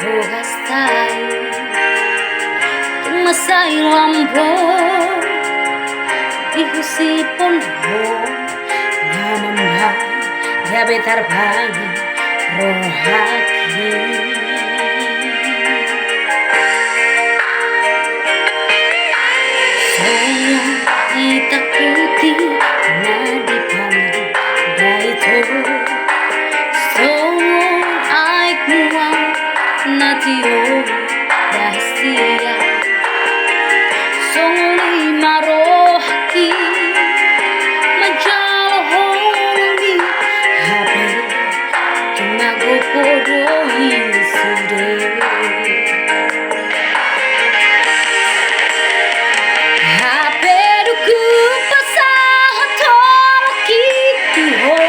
Oh hastai masai lampu ihusipon ho namamha gabe terbang rohaki sonya itakuti nadipan daito sonya aik muang natio dahsia songli marohki majal hongi habi tumago podoi sude haperuku pasahato kiti ho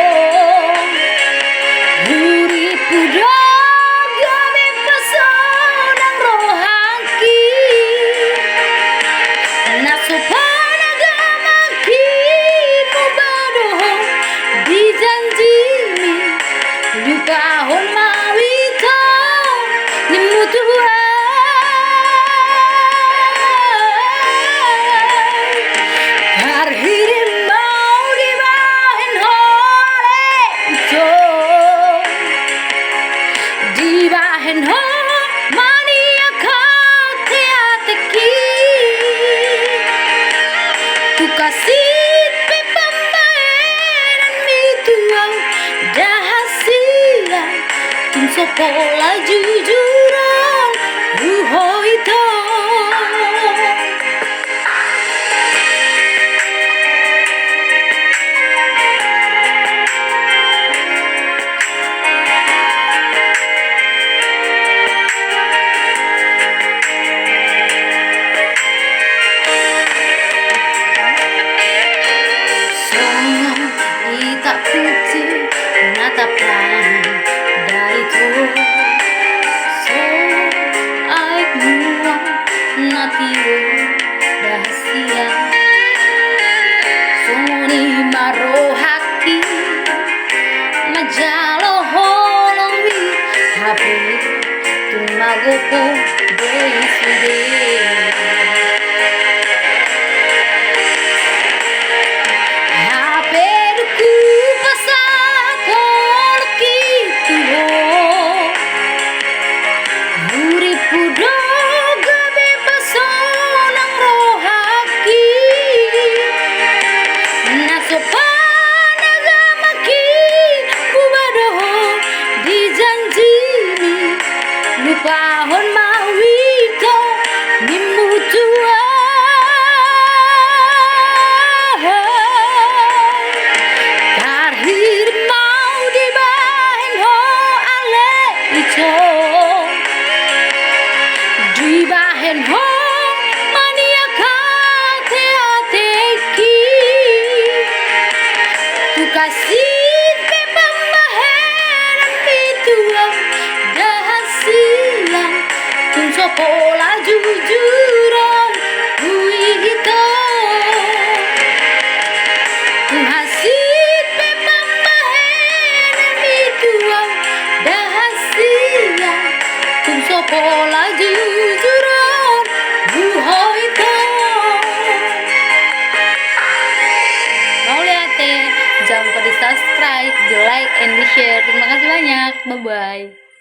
huri pudo Lupahon mawito nimutua karhirim mau dibahin hole ito dibahin ho mania kate ateki tu kasih pepambaran mituang dahasia tim sopola jujuran ruho itu sono ita putih natapan daito so aik muang natio dahsia soni marohaki majalo holongi hape tumagopo doi sude Lupahon mawito nimutua karhir mau dibahin ho ale ito dibahin ho mania kate ateki tu kasih sopola jujuran huito hasit pepambahen mituang dahasia tum sopola jujuran huito mau lihat jangan lupa di subscribe, di like, and di share. Terima kasih banyak, bye bye.